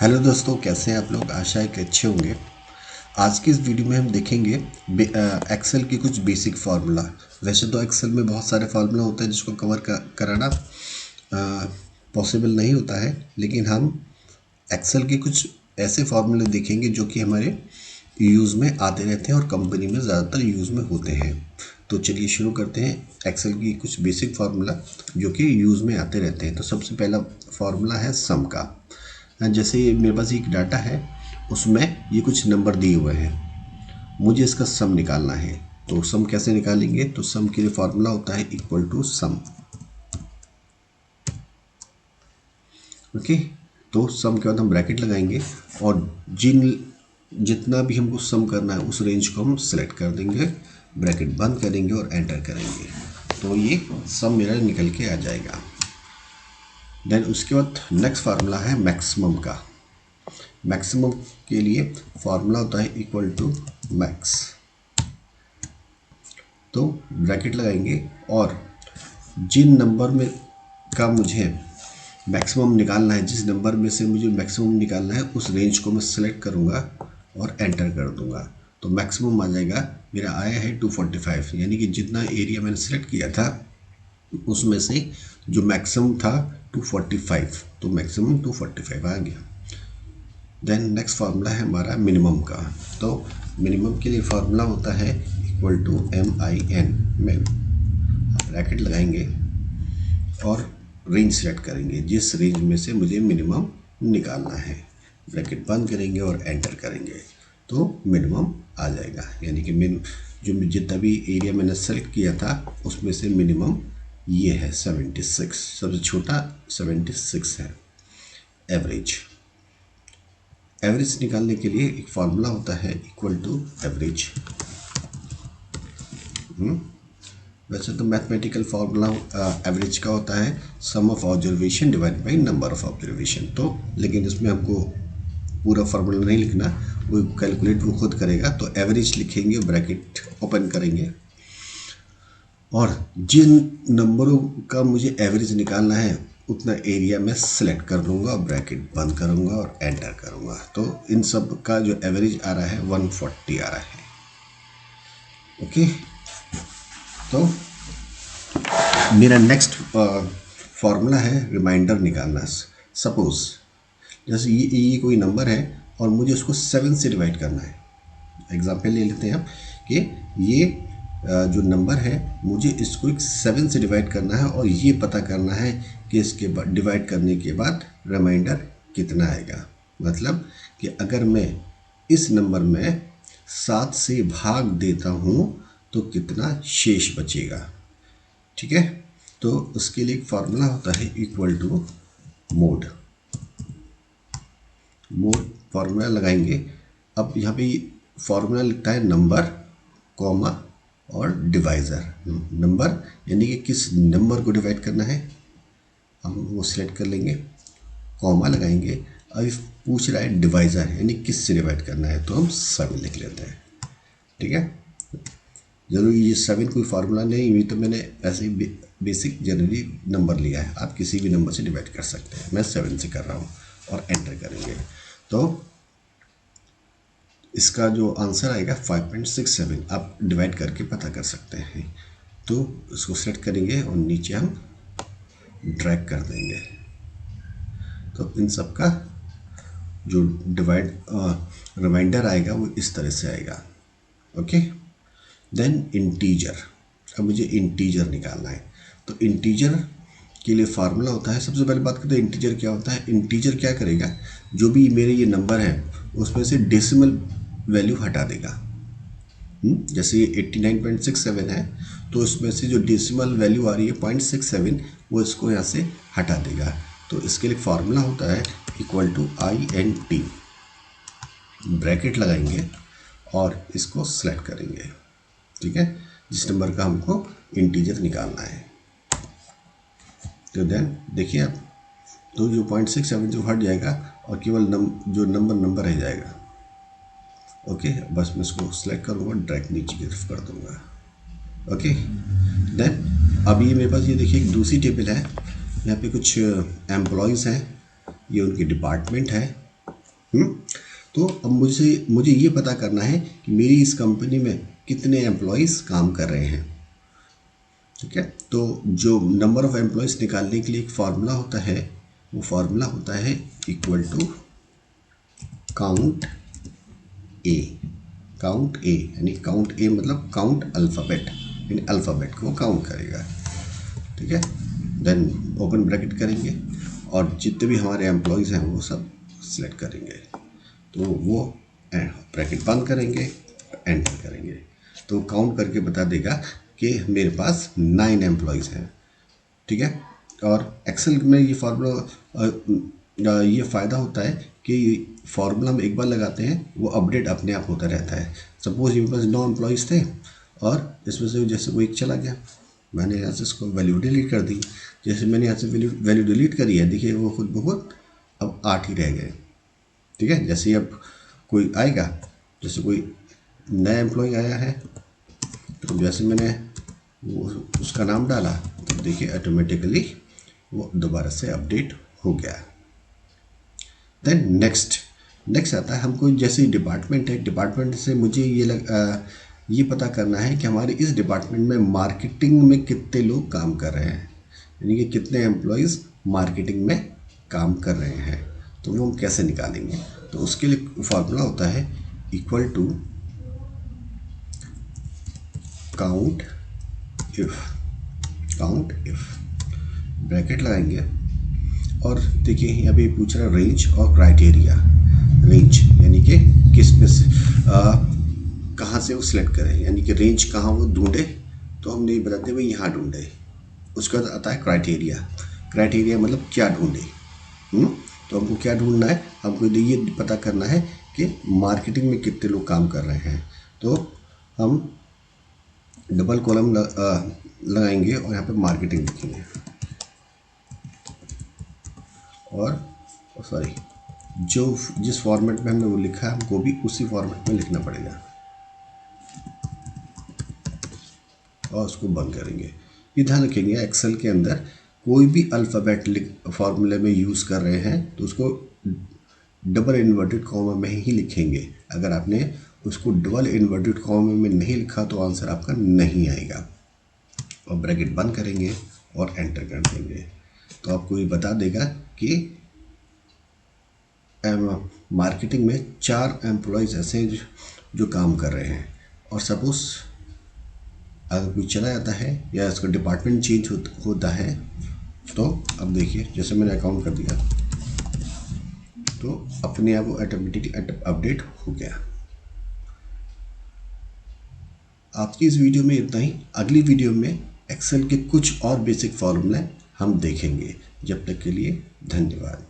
Hello दोस्तों, कैसे हैं आप लोग। आशा है कि अच्छे होंगे। आज की इस वीडियो में हम देखेंगे एक्सेल की कुछ बेसिक फार्मूला। वैसे तो एक्सेल में बहुत सारे फार्मूला होते हैं जिसको कवर कराना पॉसिबल नहीं होता है, लेकिन हम एक्सेल के कुछ ऐसे फार्मूले देखेंगे जो कि हमारे यूज़ में आते रहते हैं और कंपनी में ज़्यादातर यूज़ में होते हैं। तो चलिए शुरू करते हैं एक्सेल की कुछ बेसिक फार्मूला जो कि यूज़ में आते रहते हैं। तो सबसे पहला फार्मूला है सम का। जैसे मेरे पास एक डाटा है, उसमें ये कुछ नंबर दिए हुए हैं, मुझे इसका सम निकालना है। तो सम कैसे निकालेंगे, तो सम के लिए फार्मूला होता है इक्वल टू सम। ओके, तो सम के बाद हम ब्रैकेट लगाएंगे और जितना भी हमको सम करना है उस रेंज को हम सिलेक्ट कर देंगे, ब्रैकेट बंद करेंगे और एंटर करेंगे, तो ये सम मेरा निकल के आ जाएगा। देन उसके बाद नेक्स्ट फार्मूला है मैक्सिमम का। मैक्सिमम के लिए फार्मूला होता है इक्वल टू मैक्स। तो ब्रैकेट लगाएंगे और जिन नंबर में का मुझे मैक्सिमम निकालना है, जिस नंबर में से मुझे मैक्सिमम निकालना है उस रेंज को मैं सिलेक्ट करूंगा और एंटर कर दूंगा। तो मैक्सिमम आ जाएगा, मेरा आया है 245, यानी कि जितना एरिया मैंने सेलेक्ट किया था उसमें से जो मैक्सिमम था 245, तो मैक्सिमम 245 आ गया। देन नेक्स्ट फार्मूला है हमारा मिनिमम का। तो मिनिमम के लिए फार्मूला होता है इक्वल टू MIN, मिन। ब्रैकेट लगाएंगे और रेंज सेलेक्ट करेंगे, जिस रेंज में से मुझे मिनिमम निकालना है, ब्रैकेट बंद करेंगे और एंटर करेंगे, तो मिनिमम आ जाएगा। यानी कि जो जितना भी एरिया मैंने सेलेक्ट किया था उसमें से मिनिमम ये है 76, सबसे छोटा 76 है। एवरेज निकालने के लिए एक फार्मूला होता है इक्वल टू एवरेज। वैसे तो मैथमेटिकल फार्मूला एवरेज का होता है sum of observation divide by number of observation. तो लेकिन इसमें हमको पूरा फार्मूला नहीं लिखना, वो कैलकुलेट वो खुद करेगा। तो एवरेज लिखेंगे, ब्रैकेट ओपन करेंगे और जिन नंबरों का मुझे एवरेज निकालना है उतना एरिया में सिलेक्ट कर लूँगा, ब्रैकेट बंद करूँगा और एंटर करूँगा। तो इन सब का जो एवरेज आ रहा है 140 आ रहा है। ओके, तो मेरा नेक्स्ट फार्मूला है रिमाइंडर निकालना। सपोज जैसे ये कोई नंबर है और मुझे उसको 7 से डिवाइड करना है। एग्जाम्पल ले लेते हैं हम कि ये जो नंबर है मुझे इसको 7 से डिवाइड करना है और ये पता करना है कि इसके बाद डिवाइड करने के बाद रिमाइंडर कितना आएगा। मतलब कि अगर मैं इस नंबर में 7 से भाग देता हूँ तो कितना शेष बचेगा। ठीक है, तो उसके लिए एक फार्मूला होता है इक्वल टू मोड फार्मूला लगाएंगे। अब यहाँ पे फार्मूला लिखता है नंबर, कॉमा और डिवाइज़र। नंबर यानी कि किस नंबर को डिवाइड करना है हम वो सिलेक्ट कर लेंगे, कॉमा लगाएंगे। अब पूछ रहा है डिवाइज़र यानी किस से डिवाइड करना है, तो हम 7 लिख लेते हैं। ठीक है, जरूरी ये 7 कोई फार्मूला नहीं हुई, तो मैंने ऐसे ही बेसिक जनरली नंबर लिया है। आप किसी भी नंबर से डिवाइड कर सकते हैं, मैं 7 से कर रहा हूँ और एंटर करेंगे। तो इसका जो आंसर आएगा 5.67, आप डिवाइड करके पता कर सकते हैं। तो इसको सेलेक्ट करेंगे और नीचे हम ड्रैग कर देंगे, तो इन सब का जो रिमाइंडर आएगा वो इस तरह से आएगा। Okay, then integer. अब मुझे इंटीजर निकालना है, तो इंटीजर के लिए फार्मूला होता है। सबसे पहले बात करते हैं इंटीजर क्या होता है। इंटीजर क्या करेगा, जो भी मेरे ये नंबर है उसमें से डेसिमल वैल्यू हटा देगा। जैसे ये 89.67 है, तो उसमें से जो डेसिमल वैल्यू आ रही है 0.67, वो इसको यहाँ से हटा देगा। तो इसके लिए फार्मूला होता है इक्वल टू INT, ब्रैकेट लगाएंगे और इसको सेलेक्ट करेंगे। ठीक है, जिस नंबर का हमको इंटीजर निकालना है। तो देन देखिए आप, तो जो 0.67 जो हट जाएगा और केवल जो नंबर रह जाएगा। ओके, बस मैं इसको सेलेक्ट करूँगा, ड्रैग नीचे की तरफ कर दूँगा। ओके, देन अब ये मेरे पास ये देखिए एक दूसरी टेबल है, यहाँ पे कुछ एम्प्लॉयज़ हैं, ये उनकी डिपार्टमेंट है। तो अब मुझे ये पता करना है कि मेरी इस कंपनी में कितने एम्प्लॉयज़ काम कर रहे हैं। ठीक है, तो जो नंबर ऑफ़ एम्प्लॉयज़ निकालने के लिए एक फार्मूला होता है, वो फार्मूला होता है equal to count A. Count A यानी काउंट ए मतलब काउंट अल्फ़ाबेट, यानी अल्फ़ाबेट को काउंट करेगा। ठीक है, देन ओपन ब्रैकेट करेंगे और जितने भी हमारे एम्प्लॉयज़ हैं वो सब सिलेक्ट करेंगे, तो वो ब्रैकेट बंद करेंगे, एंटर करेंगे, तो काउंट करके बता देगा कि मेरे पास 9 एम्प्लॉयज़ हैं। ठीक है, और एक्सेल में ये फार्मूला ये फ़ायदा होता है कि फार्मूला हम एक बार लगाते हैं वो अपडेट अपने आप होता रहता है। सपोज़ मेरे पास 9 एम्प्लॉयज़ थे और इसमें से जैसे वो एक चला गया, मैंने यहाँ से इसको वैल्यू डिलीट कर दी। जैसे मैंने यहाँ से वैल्यू डिलीट करी है, देखिए वो खुद ब खुद अब 8 ही रह गए। ठीक है, जैसे ही अब कोई आएगा, जैसे कोई नया एम्प्लॉय आया है, तो जैसे मैंने वो उसका नाम डाला तो देखिए ऑटोमेटिकली वो दोबारा से अपडेट हो गया। देन नेक्स्ट आता है हमको, जैसे डिपार्टमेंट है, डिपार्टमेंट से मुझे ये पता करना है कि हमारे इस डिपार्टमेंट में मार्केटिंग में कितने लोग काम कर रहे हैं, यानी कि कितने एम्प्लॉयज़ मार्केटिंग में काम कर रहे हैं। तो वो हम कैसे निकालेंगे, तो उसके लिए फॉर्मूला होता है equal to count if bracket लगाएंगे और देखिए यहाँ पे पूछ रहा है रेंज और क्राइटेरिया। रेंज यानी कि किस में से कहाँ से वो सिलेक्ट करें, यानी कि रेंज कहाँ वो ढूंढे, तो हम नहीं बताते भाई यहाँ ढूंढे। उसके बाद आता है क्राइटेरिया। क्राइटेरिया मतलब क्या ढूंढे, तो हमको क्या ढूंढना है, हमको ये पता करना है कि मार्केटिंग में कितने लोग काम कर रहे हैं। तो हम डबल कॉलम लगाएंगे और यहाँ पे मार्केटिंग लिखेंगे, और सॉरी जो जिस फॉर्मेट में हमने वो लिखा है हमको भी उसी फॉर्मेट में लिखना पड़ेगा, और उसको बंद करेंगे। ये ध्यान रखेंगे एक्सेल के अंदर कोई भी अल्फ़ाबेट फॉर्मूले में यूज़ कर रहे हैं तो उसको डबल इन्वर्टेड कॉमा में ही लिखेंगे। अगर आपने उसको डबल इन्वर्टेड कॉमा में नहीं लिखा तो आंसर आपका नहीं आएगा। और ब्रैकेट बंद करेंगे और एंटर कर देंगे, तो आपको ये बता देगा कि मार्केटिंग में 4 एम्प्लॉयज़ ऐसे हैं जो काम कर रहे हैं। और सपोज़ अगर कोई चला जाता है या इसका डिपार्टमेंट चेंज होता है, तो अब देखिए जैसे मैंने अकाउंट कर दिया तो अपने आप वो ऑटोमेटिकली अपडेट हो गया। आपकी इस वीडियो में इतना ही। अगली वीडियो में एक्सेल के कुछ और बेसिक फॉर्मूले हम देखेंगे। जब तक के लिए धन्यवाद।